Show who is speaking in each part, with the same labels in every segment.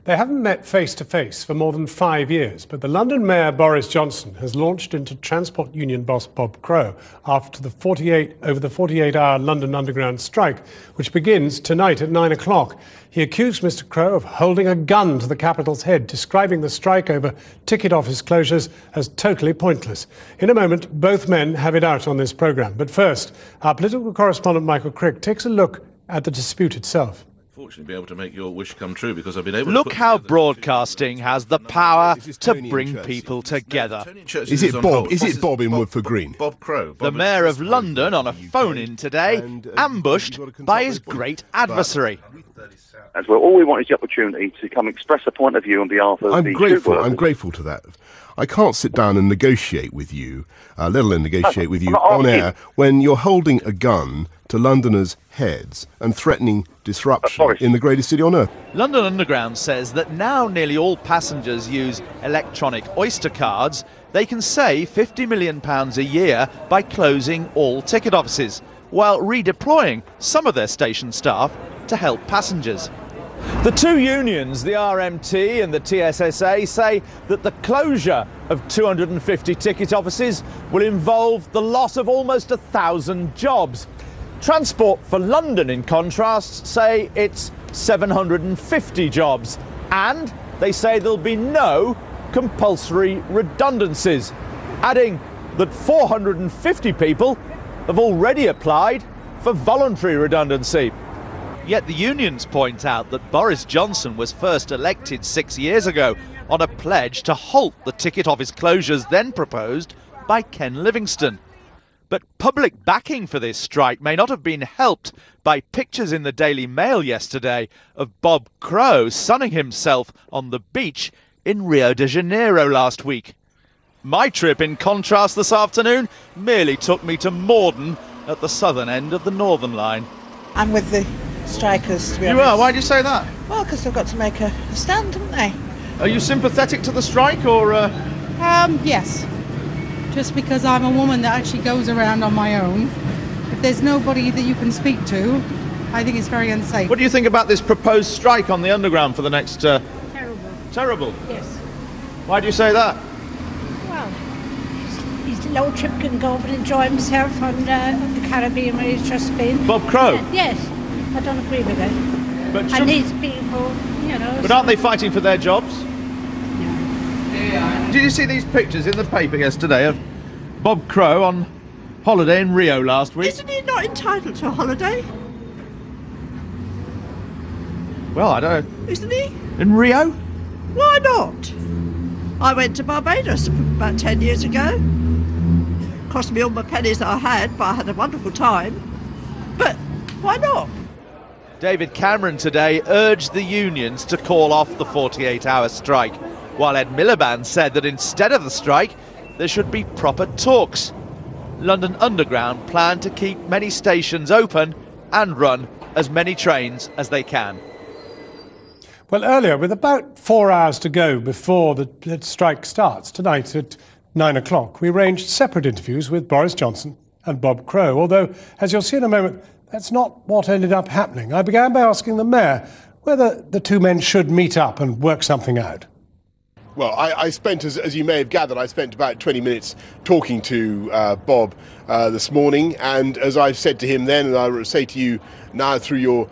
Speaker 1: They haven't met face-to-face for more than 5 years, but the London Mayor Boris Johnson has launched into Transport Union boss Bob Crow after the 48-hour London Underground strike, which begins tonight at 9 o'clock. He accused Mr Crow of holding a gun to the capital's head, describing the strike over ticket office closures as totally pointless. In a moment, both men have it out on this programme. But first, our political correspondent Michael Crick takes a look at the dispute itself.
Speaker 2: Fortunately, be able to make your wish come true because I've been able to
Speaker 3: look how broadcasting has the power to bring people together.
Speaker 4: Is it Bob? Is it Bob in Woodford Green?
Speaker 2: Bob Crow.
Speaker 3: The Mayor of London on a phone-in today, ambushed by his great adversary.
Speaker 5: As well, all we want is the opportunity to come express a point of view on behalf of the
Speaker 4: grateful. I'm grateful to that. I can't sit down and negotiate with you, let alone negotiate with you on air, when you're holding a gun to Londoners' heads and threatening disruption in the greatest city on earth.
Speaker 3: London Underground says that now nearly all passengers use electronic Oyster cards, they can save £50 million a year by closing all ticket offices, while redeploying some of their station staff to help passengers. The two unions, the RMT and the TSSA, say that the closure of 250 ticket offices will involve the loss of almost 1,000 jobs. Transport for London, in contrast, say it's 750 jobs, and they say there'll be no compulsory redundancies, adding that 450 people have already applied for voluntary redundancy. Yet the unions point out that Boris Johnson was first elected 6 years ago on a pledge to halt the ticket office closures then proposed by Ken Livingstone. But public backing for this strike may not have been helped by pictures in the Daily Mail yesterday of Bob Crow sunning himself on the beach in Rio de Janeiro last week. My trip, in contrast, this afternoon merely took me to Morden at the southern end of the Northern Line.
Speaker 6: I'm with the strikers, to be honest.
Speaker 3: You are? Why do you say that?
Speaker 6: Well, because they've got to make a stand, haven't they?
Speaker 3: Are you sympathetic to the strike, or...?
Speaker 7: Yes. Just because I'm a woman that actually goes around on my own. If there's nobody that you can speak to, I think it's very unsafe.
Speaker 3: What do you think about this proposed strike on the Underground for the next...
Speaker 7: Terrible.
Speaker 3: Terrible?
Speaker 7: Yes.
Speaker 3: Why do you say that?
Speaker 7: Well, his little trip can go over and enjoy himself on the Caribbean where he's just been.
Speaker 3: Bob Crow?
Speaker 7: Yes. I don't agree with it.
Speaker 3: But
Speaker 7: and these people, you know...
Speaker 3: But aren't they fighting for their jobs? Did you see these pictures in the paper yesterday of Bob Crow on holiday in Rio last week?
Speaker 6: Isn't he not entitled to a holiday?
Speaker 3: Well, I don't know.
Speaker 6: Isn't he?
Speaker 3: In Rio?
Speaker 6: Why not? I went to Barbados about 10 years ago. Cost me all my pennies that I had, but I had a wonderful time. But why not?
Speaker 3: David Cameron today urged the unions to call off the 48-hour strike, while Ed Miliband said that instead of the strike, there should be proper talks. London Underground plan to keep many stations open and run as many trains as they can.
Speaker 1: Well, earlier, with about 4 hours to go before the strike starts tonight at 9 o'clock, we arranged separate interviews with Boris Johnson and Bob Crow, although, as you'll see in a moment, that's not what ended up happening. I began by asking the Mayor whether the two men should meet up and work something out.
Speaker 4: Well, I spent, as you may have gathered, I spent about 20 minutes talking to Bob this morning, and as I've said to him then, and I will say to you now through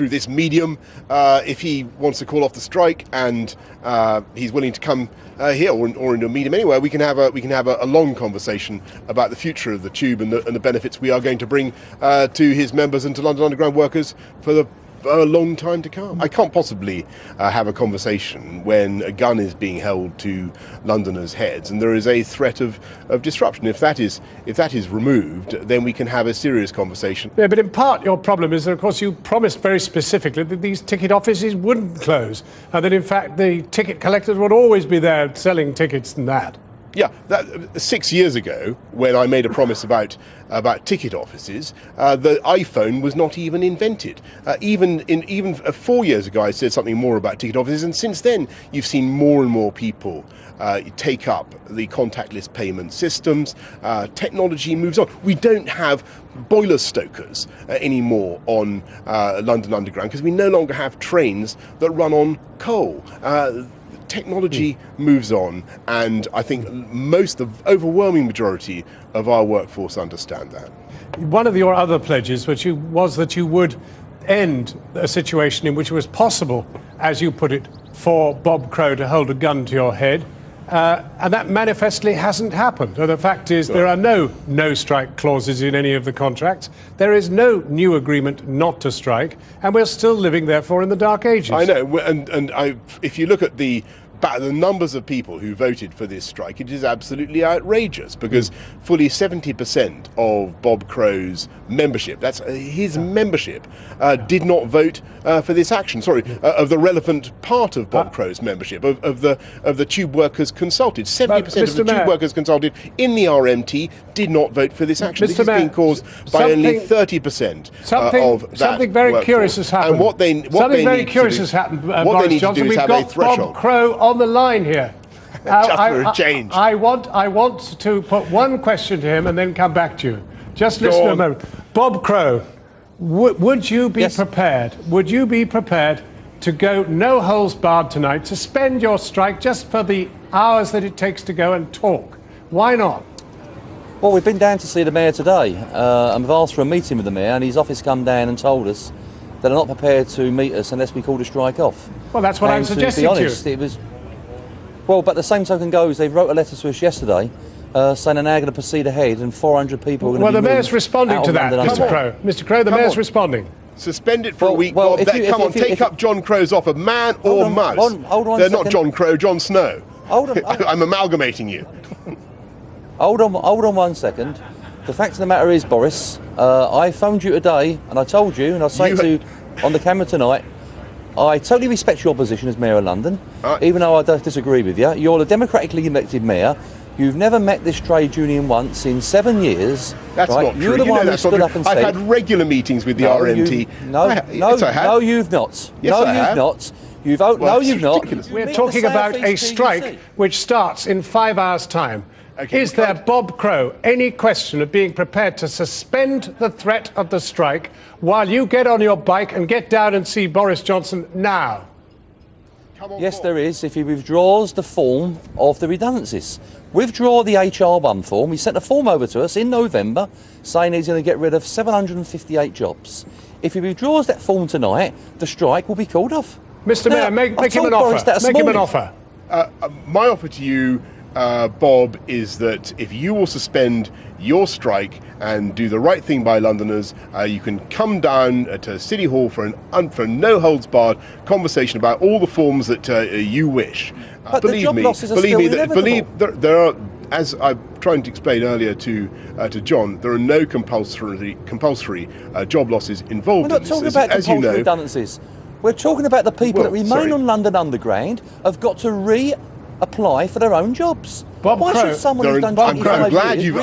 Speaker 4: this medium, if he wants to call off the strike and he's willing to come here or in a medium anywhere, we can have a long conversation about the future of the tube and the benefits we are going to bring to his members and to London Underground workers for a long time to come. I can't possibly have a conversation when a gun is being held to Londoners' heads and there is a threat of disruption. If that is removed, then we can have a serious conversation.
Speaker 1: Yeah, but in part your problem is that, of course, you promised very specifically that these ticket offices wouldn't close, and that in fact the ticket collectors would always be there selling tickets and that.
Speaker 4: Yeah, 6 years ago, when I made a promise about ticket offices, the iPhone was not even invented. Even 4 years ago, I said something more about ticket offices, and since then, you've seen more and more people take up the contactless payment systems. Technology moves on. We don't have boiler stokers anymore on London Underground because we no longer have trains that run on coal. Technology moves on, and I think the overwhelming majority of our workforce understand that.
Speaker 1: One of your other pledges was that you would end a situation in which it was possible, as you put it, for Bob Crow to hold a gun to your head, and that manifestly hasn't happened. The fact is there are no strike clauses in any of the contracts. There is no new agreement not to strike, and we're still living, therefore, in the dark ages.
Speaker 4: I know, and if you look at the numbers of people who voted for this strike, it is absolutely outrageous, because fully 70% of Bob Crow's membership, that's his membership, did not vote for this action. Sorry, of the relevant part of Bob Crow's membership, of the tube workers consulted. 70% of the tube workers consulted in the RMT did not vote for this action. This is being caused by only 30% of that
Speaker 1: something very
Speaker 4: workforce.
Speaker 1: curious has happened.
Speaker 4: And what they
Speaker 1: something very
Speaker 4: need
Speaker 1: curious
Speaker 4: to do,
Speaker 1: has happened,
Speaker 4: what
Speaker 1: Boris
Speaker 4: they need
Speaker 1: Johnson.
Speaker 4: to do is
Speaker 1: We've
Speaker 4: have
Speaker 1: got
Speaker 4: a threshold.
Speaker 1: Bob Crow on the line here.
Speaker 4: Just for a change.
Speaker 1: I want to put one question to him and then come back to you. Just listen a moment. Bob Crow, would you be prepared? Would you be prepared to go no holds barred tonight, to suspend your strike just for the hours that it takes to go and talk? Why not?
Speaker 8: Well, we've been down to see the Mayor today, and we've asked for a meeting with the Mayor, and his office come down and told us that they're not prepared to meet us unless we call the strike off.
Speaker 1: Well, that's what I'm suggesting
Speaker 8: to be honest,
Speaker 1: to you.
Speaker 8: It was. Well, but the same token goes, they wrote a letter to us yesterday saying they're now going to proceed ahead and 400 people are going to be
Speaker 1: Well, the Mayor's responding to that, Mr. Crow. Mr. Crow, the Mayor's responding.
Speaker 4: Suspend it for a week, Bob. Take up John Crow's offer, man or mouse.
Speaker 8: Hold on
Speaker 4: They're not John Crow, John Snow.
Speaker 8: Hold on.
Speaker 4: I'm amalgamating you.
Speaker 8: Hold on 1 second. The fact of the matter is, Boris, I phoned you today and I told you, and I'll say it to you on the camera tonight, I totally respect your position as Mayor of London, even though I don't disagree with you. You're a democratically elected Mayor. You've never met this trade union once in 7 years.
Speaker 4: That's not true.
Speaker 8: You're the one who stood up and said...
Speaker 4: I've had regular meetings with the RMT.
Speaker 8: No, you've not.
Speaker 4: Yes,
Speaker 8: no,
Speaker 4: I have.
Speaker 8: You've not. No, you've not.
Speaker 1: We're talking about a strike which starts in 5 hours' time. Okay, is there, Bob Crow, any question of being prepared to suspend the threat of the strike while you get on your bike and get down and see Boris Johnson now?
Speaker 8: Yes, there is, if he withdraws the form of the redundancies. Withdraw the HR1 form. He sent a form over to us in November saying he's going to get rid of 758 jobs. If he withdraws that form tonight, the strike will be called off.
Speaker 1: Mr. Mayor, make him an offer. Make him an offer.
Speaker 4: My offer to you, Bob, is that if you will suspend your strike and do the right thing by Londoners, you can come down to City Hall for a no-holds-barred conversation about all the forms that you wish.
Speaker 8: But believe me,
Speaker 4: there are, as I'm trying to explain earlier to John, there are no compulsory job losses involved in this.
Speaker 8: We're not talking about compulsory redundancies. We're talking about the people that remain on London Underground have got to reapply for their own jobs.
Speaker 1: Bob
Speaker 8: Why should someone who's done 25
Speaker 4: I'm glad you've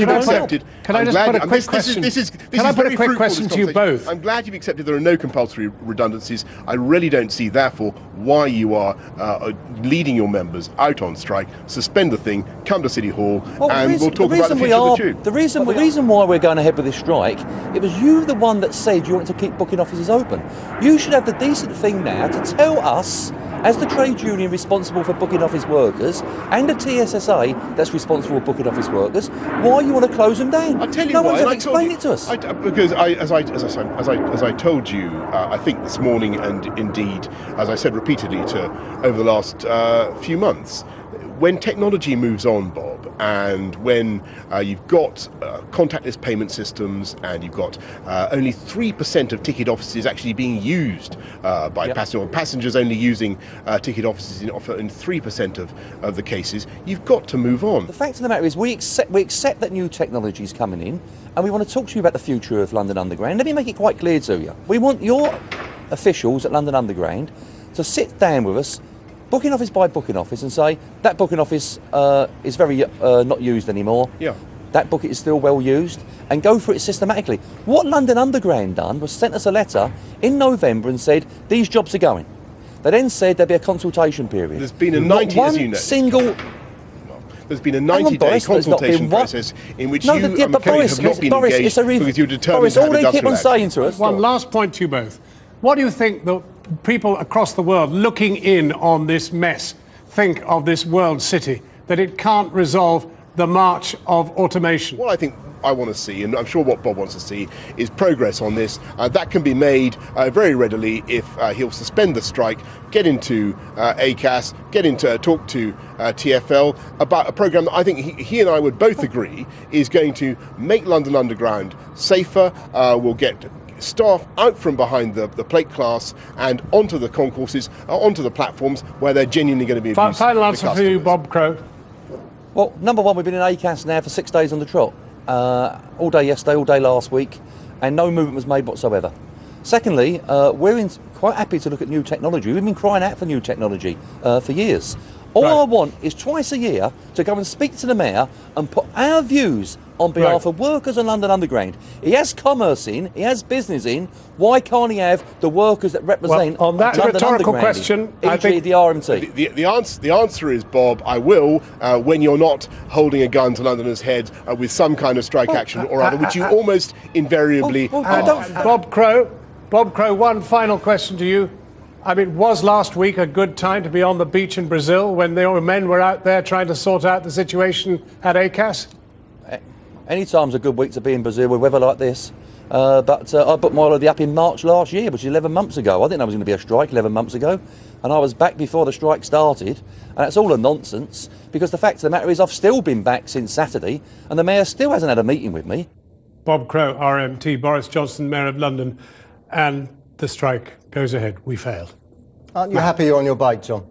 Speaker 4: accepted.
Speaker 1: Can I just put a quick question? Can I put a quick question to you both?
Speaker 4: I'm glad you've accepted there are no compulsory redundancies. I really don't see, therefore, why you are leading your members out on strike. Suspend the thing, come to City Hall, and we'll talk about the future of the tube.
Speaker 8: The reason why we're going ahead with this strike, it was you the one that said you wanted to keep booking offices open. You should have the decent thing now to tell us, as the trade union responsible for booking office workers and the TSSA that's responsible for booking office workers, why you want to close them down.
Speaker 4: I'll tell you
Speaker 8: no
Speaker 4: why.
Speaker 8: one's ever explained it to us.
Speaker 4: Because as I told you, I think this morning, and indeed, as I said repeatedly over the last few months, when technology moves on, Bob, and when you've got contactless payment systems and you've got only 3% of ticket offices actually being used by passengers only using ticket offices in 3% of the cases, you've got to move on.
Speaker 8: The fact of the matter is we accept that new technology is coming in, and we want to talk to you about the future of London Underground. Let me make it quite clear to you. We want your officials at London Underground to sit down with us booking office by booking office and say that booking office is very not used anymore.
Speaker 4: Yeah.
Speaker 8: That bucket is still well used, and go through it systematically. What London Underground done was sent us a letter in November and said these jobs are going. They then said there'd be a consultation period.
Speaker 4: There's been a
Speaker 8: Not
Speaker 4: 90,
Speaker 8: one
Speaker 4: as you know.
Speaker 8: single.
Speaker 4: There's been a
Speaker 8: Hang on,
Speaker 4: 90-day
Speaker 8: Boris, there's not been
Speaker 4: consultation
Speaker 8: one-
Speaker 4: process in which
Speaker 8: No,
Speaker 4: you,
Speaker 8: yeah,
Speaker 4: I'm
Speaker 8: but
Speaker 4: afraid,
Speaker 8: Boris,
Speaker 4: have not been
Speaker 8: Boris,
Speaker 4: engaged
Speaker 8: it's a
Speaker 4: because you're determined
Speaker 8: Boris,
Speaker 4: to have
Speaker 8: all they keep
Speaker 4: industrial
Speaker 8: on
Speaker 4: action.
Speaker 8: saying to us.
Speaker 1: One last point to you both. What do you think the people across the world looking in on this mess think of this world city, that it can't resolve the march of automation?
Speaker 4: What I think I want to see, and I'm sure what Bob wants to see, is progress on this. That can be made very readily if he'll suspend the strike, get into ACAS, get into talk to TfL about a programme that I think he and I would both agree is going to make London Underground safer. We'll get staff out from behind the plate class and onto the concourses, onto the platforms where they're genuinely going to be of use
Speaker 1: Final
Speaker 4: to
Speaker 1: answer for you,
Speaker 4: customers.
Speaker 1: Bob Crow.
Speaker 8: Well, number one, we've been in ACAS now for 6 days on the trot. All day yesterday, all day last week, and no movement was made whatsoever. Secondly, we're quite happy to look at new technology. We've been crying out for new technology for years. All I want is twice a year to go and speak to the Mayor and put our views on behalf of workers and London Underground. He has commerce in, he has business in. Why can't he have the workers that represent
Speaker 1: on that
Speaker 8: London
Speaker 1: rhetorical
Speaker 8: Underground
Speaker 1: question, I
Speaker 8: e.g.
Speaker 1: think
Speaker 8: the RMT?
Speaker 4: The answer is, Bob, I will, when you're not holding a gun to Londoners' head with some kind of strike action or other, which you almost invariably are.
Speaker 1: Bob Crow, one final question to you. I mean, was last week a good time to be on the beach in Brazil when the men were out there trying to sort out the situation at ACAS?
Speaker 8: Any time's a good week to be in Brazil with weather like this. But I booked my holiday up in March last year, which is 11 months ago. I didn't know there was going to be a strike 11 months ago. And I was back before the strike started. And that's all a nonsense, because the fact of the matter is I've still been back since Saturday, and the Mayor still hasn't had a meeting with me.
Speaker 1: Bob Crow, RMT, Boris Johnson, Mayor of London, and the strike goes ahead. We failed.
Speaker 9: Aren't you happy you're on your bike, John?